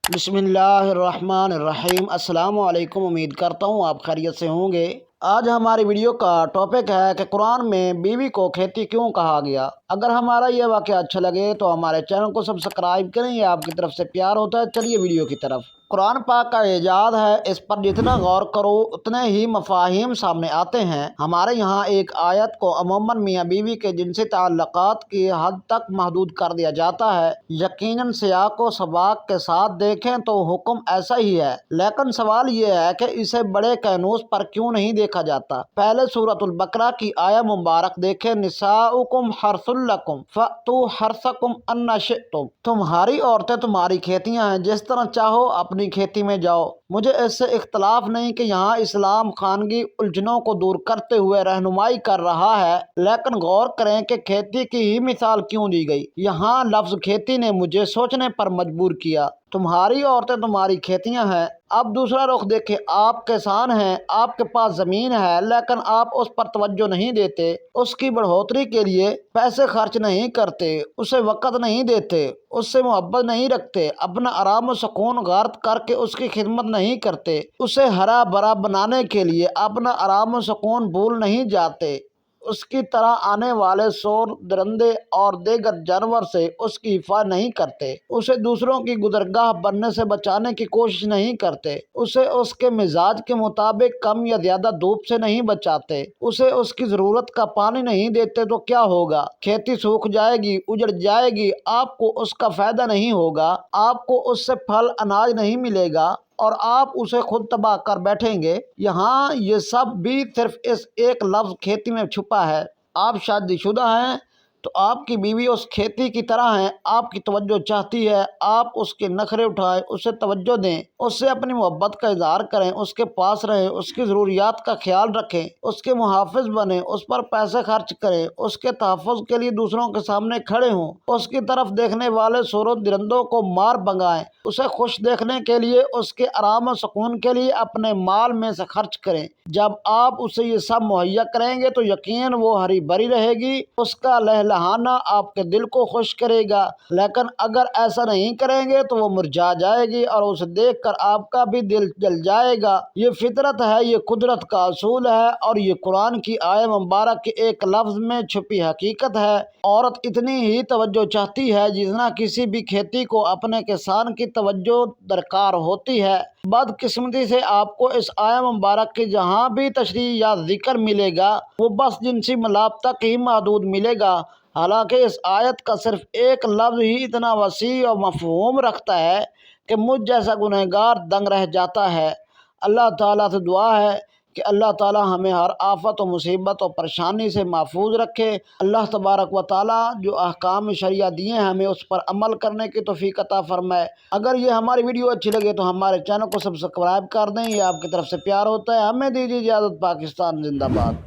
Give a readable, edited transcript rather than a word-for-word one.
बिस्मिल्लाहिर्रहमानिर्रहीम। अस्सलाम वालेकुम। उम्मीद करता हूँ आप खैरियत से होंगे। आज हमारी वीडियो का टॉपिक है कि कुरान में बीवी को खेती क्यों कहा गया। अगर हमारा ये वाक़या अच्छा लगे तो हमारे चैनल को सब्सक्राइब करें, ये आपकी तरफ से प्यार होता है। चलिए वीडियो की तरफ। कुरान पाक का इजाद है, इस पर जितना गौर करो उतने ही मफाहिम सामने आते हैं। हमारे यहाँ एक आयत को अमूमन मियाँ बीवी के जिनसी ताल्लुकात की हद तक महदूद कर दिया जाता है। यकीनन सियाक व सबाक के साथ देखें तो हुक्म ऐसा ही है, लेकिन सवाल ये है कि इसे बड़े कैनूस पर क्यों नहीं देखा जाता। पहले सूरतुल बकरा की आया मुबारक देखें, निसाउकुम हर्सुल लकुम फअतू हर्सकुम अन्ना शिअतुम। तुम्हारी औरतें तुम्हारी खेतियां हैं, जिस तरह चाहो अपनी खेती में जाओ। मुझे इससे इख्तलाफ नहीं कि यहाँ इस्लाम खानगी उलझनों को दूर करते हुए रहनुमाई कर रहा है, लेकिन गौर करें कि खेती की ही मिसाल क्यों दी गई। यहाँ लफ्ज खेती ने मुझे सोचने पर मजबूर किया। तुम्हारी औरतें तुम्हारी खेतियां हैं। अब दूसरा रुख देखें, आप किसान हैं, आपके पास जमीन है, लेकिन आप उस पर तवज्जो नहीं देते, उसकी बढ़ोतरी के लिए पैसे खर्च नहीं करते, उसे वक़्त नहीं देते, उससे मोहब्बत नहीं रखते, अपना आराम व सुकून गार्द करके उसकी खिदमत नहीं करते, उसे हरा भरा बनाने के लिए अपना आराम व सुकून भूल नहीं जाते, उसकी तरह आने वाले शोर दरिंदे और दीगर जानवर से उसकी हिफाजत नहीं करते, उसे दूसरों की गुजरगाह बनने से बचाने की कोशिश नहीं करते, उसे उसके मिजाज के मुताबिक कम या ज्यादा धूप से नहीं बचाते, उसे उसकी ज़रूरत का पानी नहीं देते तो क्या होगा? खेती सूख जाएगी, उजड़ जाएगी, आपको उसका फायदा नहीं होगा, आपको उससे फल अनाज नहीं मिलेगा और आप उसे खुद तबाह कर बैठेंगे। यहाँ ये सब भी सिर्फ इस एक लफ्ज़ खेती में छुपा है। आप शादीशुदा हैं तो आपकी बीवी उस खेती की तरह है, आपकी तवज्जो चाहती है, आप उसके नखरे उठाएं, उसे तवज्जो दें, उससे अपनी मोहब्बत का इजहार करें, उसके पास रहें, उसकी ज़रूरियात का ख्याल रखें, उसके मुहाफ़िज बने, उस पर पैसे खर्च करें, उसके तहफ़्फ़ुज़ के लिए दूसरों के सामने खड़े हों, उसकी तरफ देखने वाले सूरों दरिंदों को मार भगाएं, उसे खुश देखने के लिए, उसके आराम और सुकून के लिए अपने माल में से खर्च करें। जब आप उसे ये सब मुहैया करेंगे तो यकीन वो हरी भरी रहेगी, उसका लहलहाना आपके दिल को खुश करेगा। लेकिन अगर ऐसा नहीं करेंगे तो वो मुरझा जाएगी और उसे देखकर आपका भी दिल जल जाएगा। ये फितरत है, ये कुदरत का असूल है और ये कुरान की आयत मुबारक के एक लफ्ज़ में छुपी हकीकत है। औरत इतनी ही तवज्जो चाहती है जितना किसी भी खेती को अपने किसान की तवज्जो दरकार होती है। बदकिस्मती से आपको इस आयत मुबारक की जहाँ भी तशरीह या जिक्र मिलेगा वो बस जिनसी मिलाप तक ही महदूद मिलेगा। हालांकि इस आयत का सिर्फ एक लफ्ज़ ही इतना वसी और मफ़हूम रखता है कि मुझ जैसा गुनहगार दंग रह जाता है। अल्लाह ताला से दुआ है कि अल्लाह ताला हमें हर आफत और मुसीबत और परेशानी से महफूज रखे। अल्लाह तबारक व ताला जो अहकाम शरिया दिए हैं हमें उस पर अमल करने की तौफीक अता फरमाए। अगर ये हमारी वीडियो अच्छी लगे तो हमारे चैनल को सब्सक्राइब कर दें, ये आपकी तरफ से प्यार होता है। हमें दीजिए इजाज़त। पाकिस्तान जिंदाबाद।